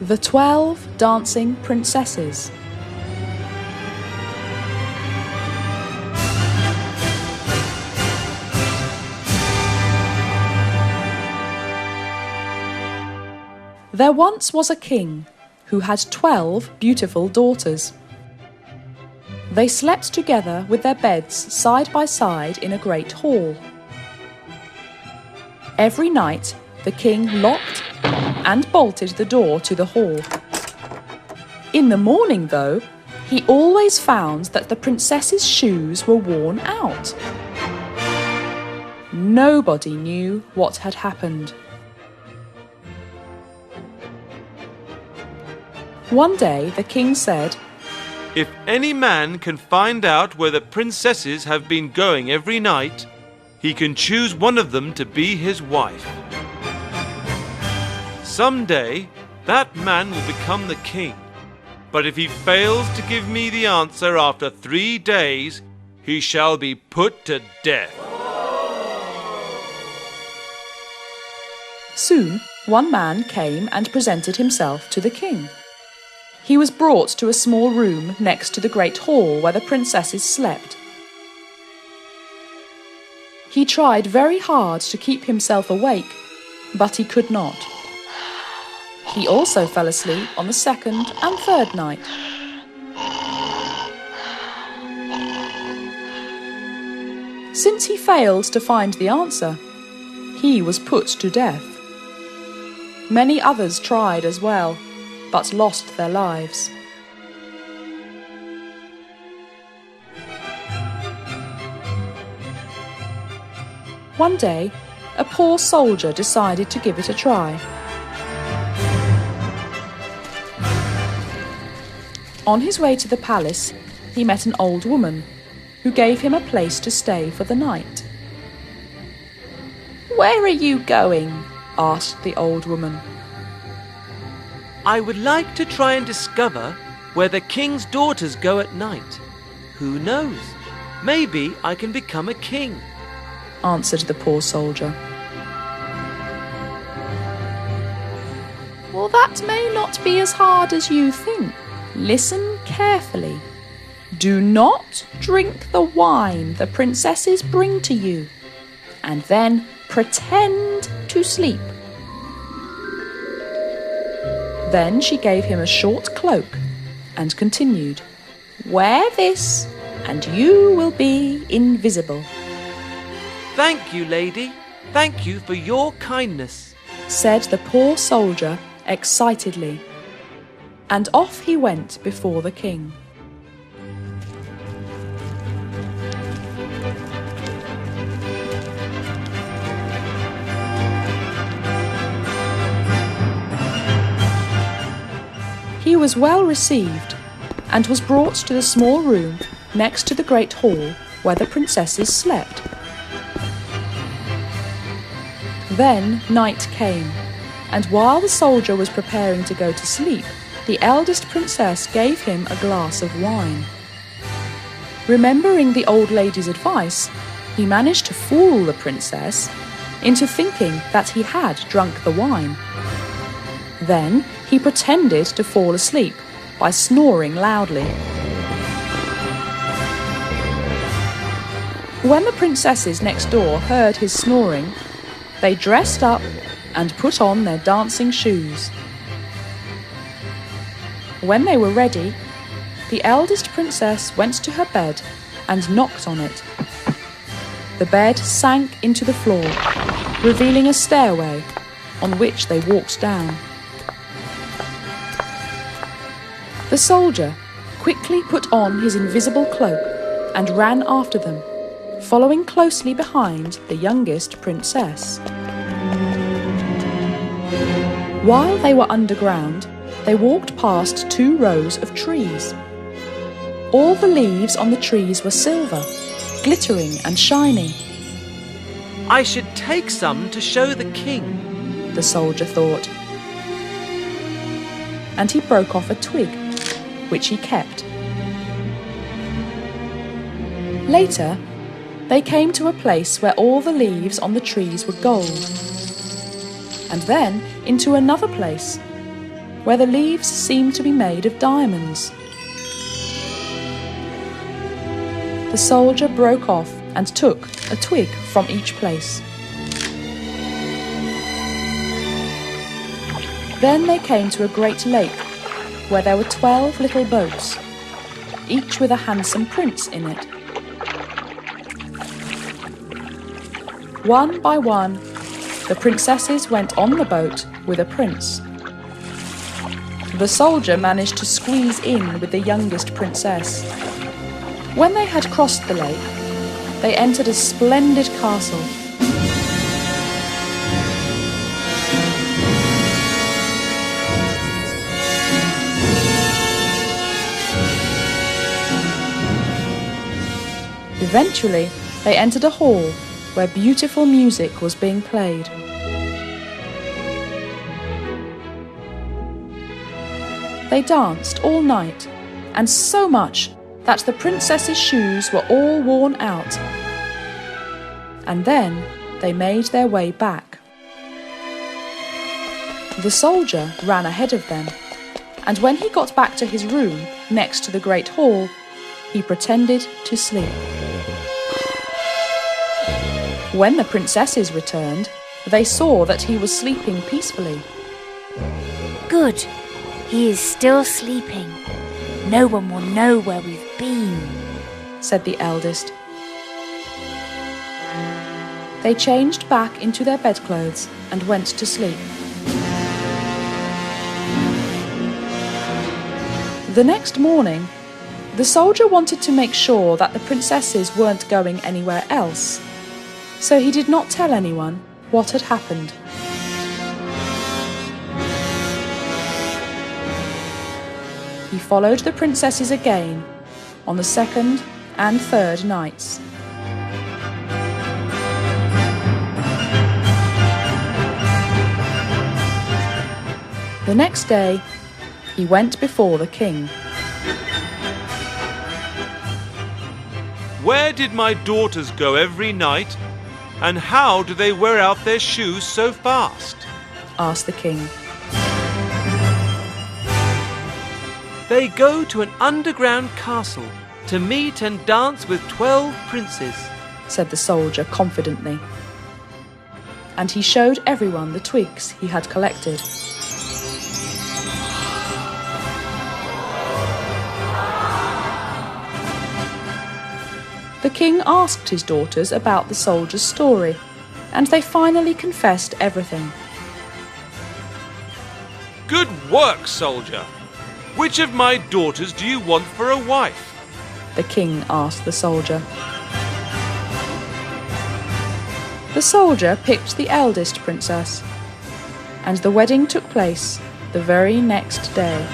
The 12 Dancing Princesses. There once was a king who had 12 beautiful daughters. They slept together with their beds side by side in a great hall. Every night the king locked and bolted the door to the hall. In the morning, though, he always found that the princess's shoes were worn out. Nobody knew what had happened. One day the king said, "If any man can find out where the princesses have been going every night, he can choose one of them to be his wife. Someday, that man will become the king. But if he fails to give me the answer after 3 days, he shall be put to death." Soon, one man came and presented himself to the king. He was brought to a small room next to the great hall where the princesses slept. He tried very hard to keep himself awake, but he could not. He also fell asleep on the second and third night. Since he failed to find the answer, he was put to death. Many others tried as well, but lost their lives. One day, a poor soldier decided to give it a try. On his way to the palace, he met an old woman who gave him a place to stay for the night. "Where are you going?" asked the old woman. "I would like to try and discover where the king's daughters go at night. Who knows? Maybe I can become a king," answered the poor soldier. "Well, that may not be as hard as you think. Listen carefully. Do not drink the wine the princesses bring to you, and then pretend to sleep." Then she gave him a short cloak and continued, "Wear this and you will be invisible." "Thank you, lady. Thank you for your kindness," said the poor soldier excitedly, and off he went before the king. He was well received and was brought to the small room next to the great hall where the princesses slept. Then night came, and while the soldier was preparing to go to sleep, the eldest princess gave him a glass of wine. Remembering the old lady's advice, he managed to fool the princess into thinking that he had drunk the wine. Then he pretended to fall asleep by snoring loudly. When the princesses next door heard his snoring, they dressed up and put on their dancing shoes. When they were ready, the eldest princess went to her bed and knocked on it. The bed sank into the floor, revealing a stairway on which they walked down. The soldier quickly put on his invisible cloak and ran after them, following closely behind the youngest princess. While they were underground, they walked past 2 rows of trees. All the leaves on the trees were silver, glittering and shining. "I should take some to show the king," the soldier thought. And he broke off a twig, which he kept. Later, they came to a place where all the leaves on the trees were gold. And then into another place where the leaves seemed to be made of diamonds. The soldier broke off and took a twig from each place. Then they came to a great lake, where there were 12 little boats, each with a handsome prince in it. One by one, the princesses went on the boat with a prince. The soldier managed to squeeze in with the youngest princess. When they had crossed the lake, they entered a splendid castle. Eventually, they entered a hall where beautiful music was being played. They danced all night, and so much that the princess's shoes were all worn out. And then they made their way back. The soldier ran ahead of them, and when he got back to his room next to the great hall, he pretended to sleep. When the princesses returned, they saw that he was sleeping peacefully. Good. He is still sleeping. No one will know where we've been, said the eldest. They changed back into their bedclothes and went to sleep. The next morning, the soldier wanted to make sure that the princesses weren't going anywhere else, so he did not tell anyone what had happened. He followed the princesses again on the second and third nights. The next day, he went before the king. Where did my daughters go every night, and how do they wear out their shoes so fast? Asked the king. They go to an underground castle to meet and dance with 12 princes, said the soldier confidently. And he showed everyone the twigs he had collected. The king asked his daughters about the soldier's story, and they finally confessed everything. Good work, soldier! Which of my daughters do you want for a wife? The king asked the soldier. The soldier picked the eldest princess, and the wedding took place the very next day.